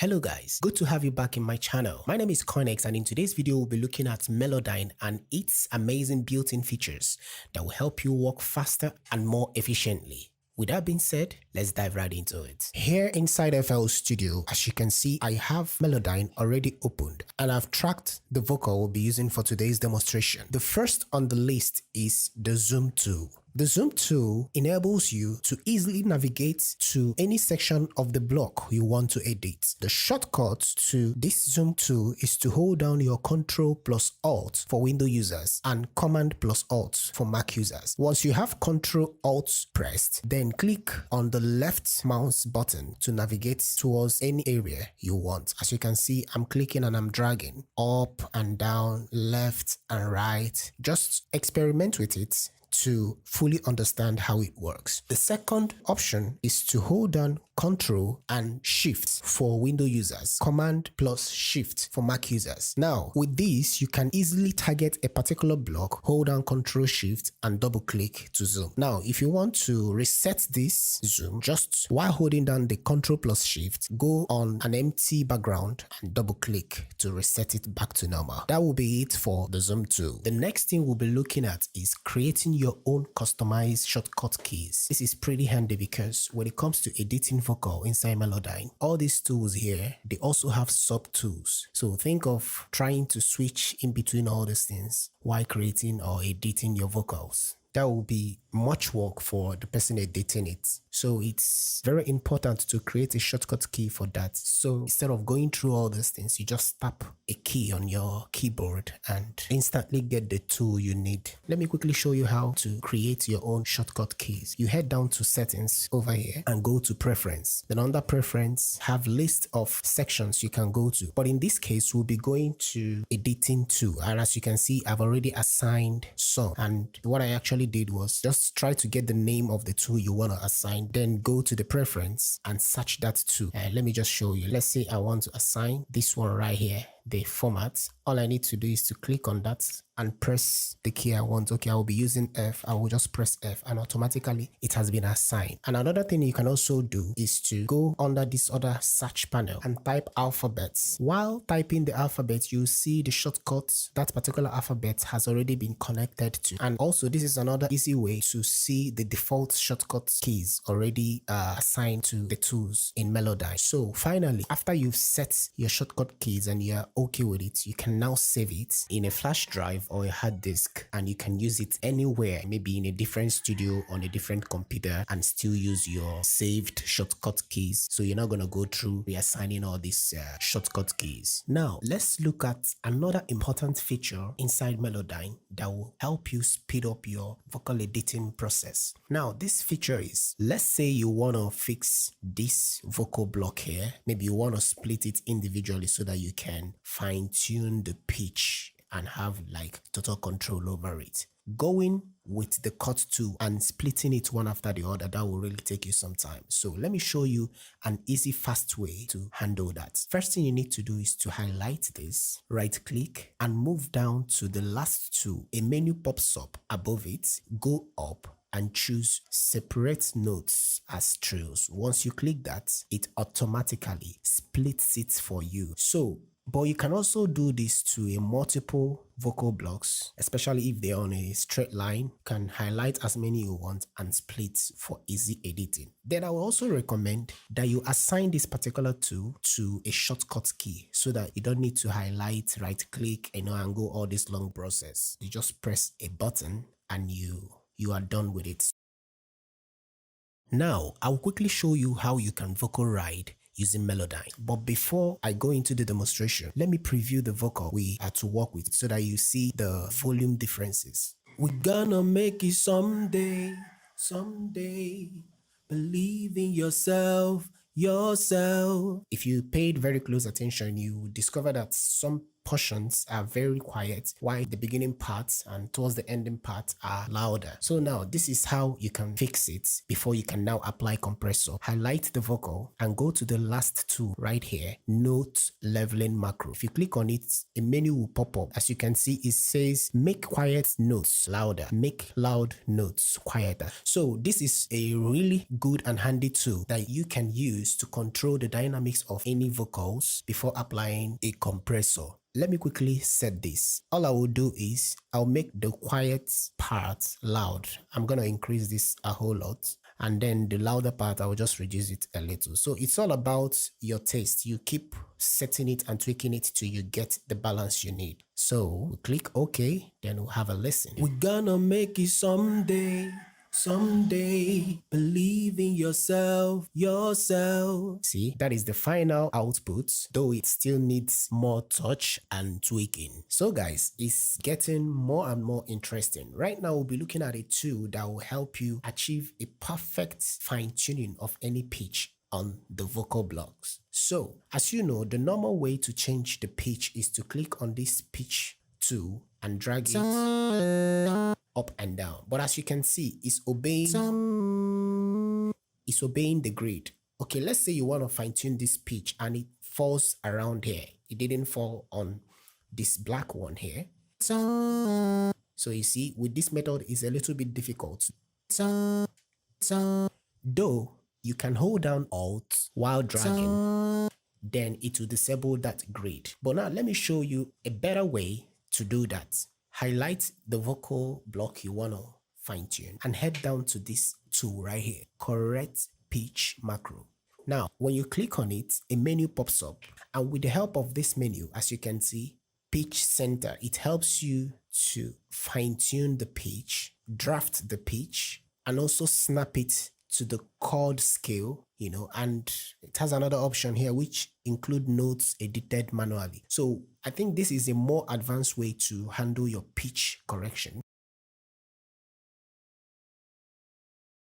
Hello guys, good to have you back in my channel. My name is Coinx, and in today's video we'll be looking at Melodyne and its amazing built-in features that will help you work faster and more efficiently. With that being said, let's dive right into it. Here inside FL Studio, as you can see, I have Melodyne already opened and I've tracked the vocal we'll be using for today's demonstration. The first on the list is the Zoom tool. The Zoom tool enables you to easily navigate to any section of the block you want to edit. The shortcut to this Zoom tool is to hold down your Ctrl plus Alt for Windows users and Command plus Alt for Mac users. Once you have Ctrl Alt pressed, then click on the left mouse button to navigate towards any area you want. As you can see, I'm clicking and I'm dragging up and down, left and right. Just experiment with it to fully understand how it works. The second option is to hold down Ctrl and Shift for Windows users, Command plus Shift for Mac users. Now, with this, you can easily target a particular block, hold down Ctrl Shift and double click to zoom. Now, if you want to reset this zoom, just while holding down the Ctrl plus Shift, go on an empty background and double click to reset it back to normal. That will be it for the Zoom tool. The next thing we'll be looking at is creating your own customized shortcut keys. This is pretty handy because when it comes to editing vocal inside Melodyne, all these tools here, they also have sub tools. So think of trying to switch in between all these things while creating or editing your vocals. That will be much work for the person editing it. So it's very important to create a shortcut key for that. So instead of going through all these things, you just tap a key on your keyboard and instantly get the tool you need. Let me quickly show you how to create your own shortcut keys. You head down to settings over here and go to preference. Then under preference, have list of sections you can go to. But in this case, we'll be going to editing tool. And as you can see, I've already assigned some. And what I actually did was just try to get the name of the tool you want to assign, then go to the preference and search that tool. Let me just show you. Let's say I want to assign this one right here, the format. All I need to do is to click on that and press the key I want. Okay, I will be using F. I will just press F and automatically it has been assigned. And another thing you can also do is to go under this other search panel and type alphabets. While typing the alphabet, you see the shortcut that particular alphabet has already been connected to. And also this is another easy way to see the default shortcut keys already assigned to the tools in Melodyne. So finally, after you've set your shortcut keys and you're okay with it, you can now save it in a flash drive or a hard disk, and you can use it anywhere, maybe in a different studio on a different computer, and still use your saved shortcut keys. So you're not going to go through reassigning all these shortcut keys. Now let's look at another important feature inside Melodyne that will help you speed up your vocal editing process. Now this feature is, let's say you want to fix this vocal block here. Maybe you want to split it individually so that you can fine-tune the pitch and have like total control over it. Going with the cut tool and splitting it one after the other, that will really take you some time. So let me show you an easy, fast way to handle that. First thing you need to do is to highlight this, right click and move down to the last tool. A menu pops up above it, go up and choose separate notes as trills. Once you click that, it automatically splits it for you. But you can also do this to a multiple vocal blocks, especially if they're on a straight line. You can highlight as many you want and split for easy editing. Then I will also recommend that you assign this particular tool to a shortcut key so that you don't need to highlight, right click, and go all this long process. You just press a button and you are done with it. Now, I'll quickly show you how you can vocal ride using Melodyne. But before I go into the demonstration, let me preview the vocal we had to work with so that you see the volume differences. We're gonna make it someday, someday. Believe in yourself. If you paid very close attention, you would discover that some portions are very quiet, while the beginning parts and towards the ending part are louder. So now this is how you can fix it before you can now apply compressor. Highlight the vocal and go to the last tool right here, note leveling macro. If you click on it, a menu will pop up. As you can see, it says make quiet notes louder, make loud notes quieter. So this is a really good and handy tool that you can use to control the dynamics of any vocals before applying a compressor. Let me quickly set this. All I will do is I'll make the quiet part loud. I'm going to increase this a whole lot. And then the louder part, I will just reduce it a little. So it's all about your taste. You keep setting it and tweaking it till you get the balance you need. So we click OK, then we'll have a listen. We're gonna make it someday. Someday, believe in yourself. See, that is the final output, though it still needs more touch and tweaking. So guys, it's getting more and more interesting. Right now, we'll be looking at a tool that will help you achieve a perfect fine-tuning of any pitch on the vocal blocks. So, as you know, the normal way to change the pitch is to click on this pitch tool and drag it up and down. But as you can see, it's obeying the grid. Okay, let's say you want to fine-tune this pitch and it falls around here. It didn't fall on this black one here. So you see, with this method, it's a little bit difficult. Though you can hold down Alt while dragging, then it will disable that grid. But now let me show you a better way to do that. Highlight the vocal block you want to fine tune and head down to this tool right here, correct pitch macro. Now, when you click on it, a menu pops up, and with the help of this menu, as you can see, pitch center, it helps you to fine tune the pitch, draft the pitch, and also snap it to the chord scale, and it has another option here which include notes edited manually. So I think this is a more advanced way to handle your pitch correction.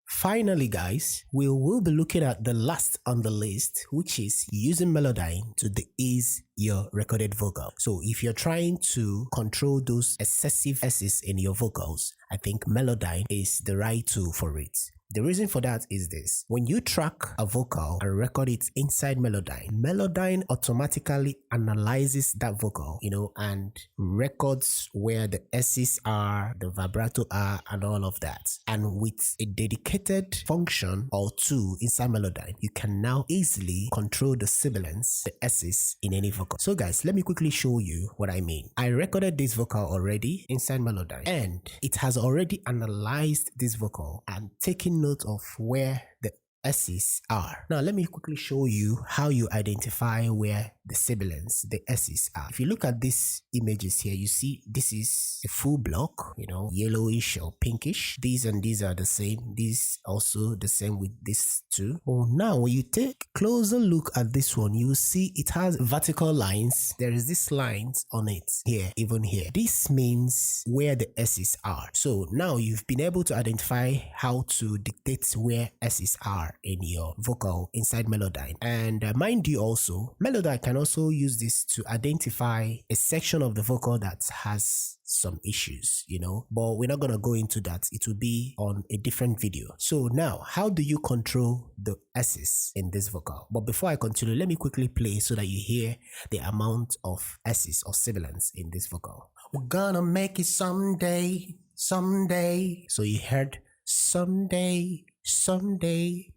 Finally, guys, we will be looking at the last on the list, which is using Melodyne to de-ease your recorded vocal. So if you're trying to control those excessive S's in your vocals, I think Melodyne is the right tool for it. The reason for that is this. When you track a vocal and record it inside Melodyne, Melodyne automatically analyzes that vocal, and records where the S's are, the vibrato are, and all of that. And with a dedicated function or tool inside Melodyne, you can now easily control the sibilants, the S's in any vocal. So guys, let me quickly show you what I mean. I recorded this vocal already inside Melodyne, and it has already analyzed this vocal and taken note of where the S's are. Now let me quickly show you how you identify where the sibilants, the S's are. If you look at these images here, you see this is a full block, yellowish or pinkish. These and these are the same. These also the same with this too. Oh, now when you take a closer look at this one, you will see it has vertical lines. There is this lines on it here, even here. This means where the S's are. So now you've been able to identify how to dictate where S's are in your vocal inside Melodyne. And mind you also, Melodyne can also use this to identify a section of the vocal that has some issues, but we're not going to go into that. It will be on a different video. So now, how do you control the S's in this vocal? But before I continue, let me quickly play so that you hear the amount of S's or sibilants in this vocal. We're gonna make it someday. So you heard someday.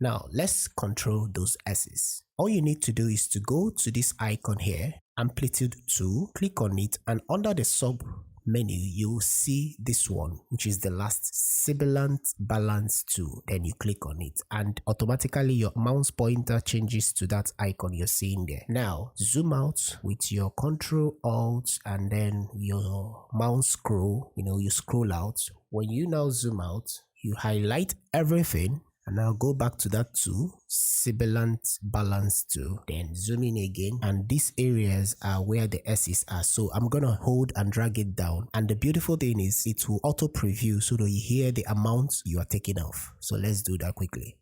Now let's control those S's. All you need to do is to go to this icon here, amplitude 2, click on it, and under the sub menu you will see this one, which is the last, sibilant balance 2. Then you click on it and automatically your mouse pointer changes to that icon you're seeing there. Now zoom out with your Control Alt and then your mouse scroll, you scroll out. When you now zoom out, you highlight everything and now go back to that tool, sibilant balance 2, then zoom in again, and these areas are where the S's are. So I'm gonna hold and drag it down, and the beautiful thing is it will auto preview so that you hear the amount you are taking off. So let's do that quickly.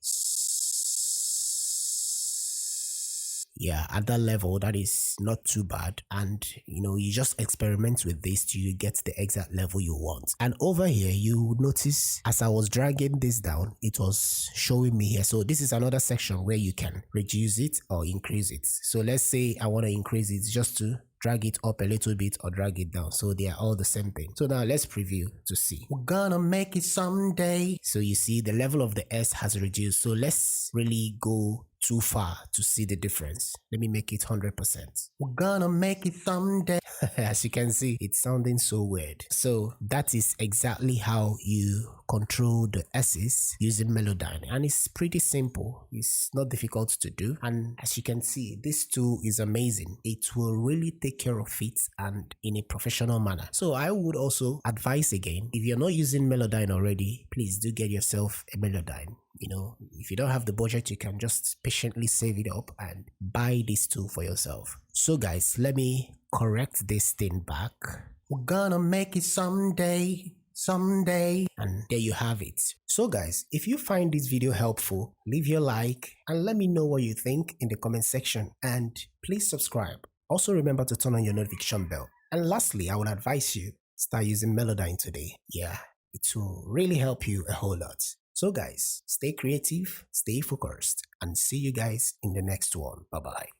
Yeah, at that level, that is not too bad. And you just experiment with this till you get the exact level you want. And over here, you would notice as I was dragging this down, it was showing me here. So this is another section where you can reduce it or increase it. So let's say I want to increase it just to drag it up a little bit or drag it down, so they are all the same thing. So now let's preview to see. We're gonna make it someday. So you see the level of the S has reduced. So let's really go too far to see the difference. Let me make it 100%. We're gonna make it someday. As you can see, it's sounding so weird. So that is exactly how you control the S's using Melodyne, and it's pretty simple. It's not difficult to do, and as you can see, this tool is amazing. It will really take care of it and in a professional manner. So I would also advise again, if you're not using Melodyne already, please do get yourself a Melodyne. If you don't have the budget, you can just patiently save it up and buy this tool for yourself. So guys, let me correct this thing back. We're gonna make it someday. And there you have it. So guys, if you find this video helpful, leave your like and let me know what you think in the comment section, and please subscribe. Also remember to turn on your notification bell. And lastly, I would advise you start using Melodyne today. Yeah, it will really help you a whole lot. So guys, stay creative, stay focused, and see you guys in the next one. Bye bye.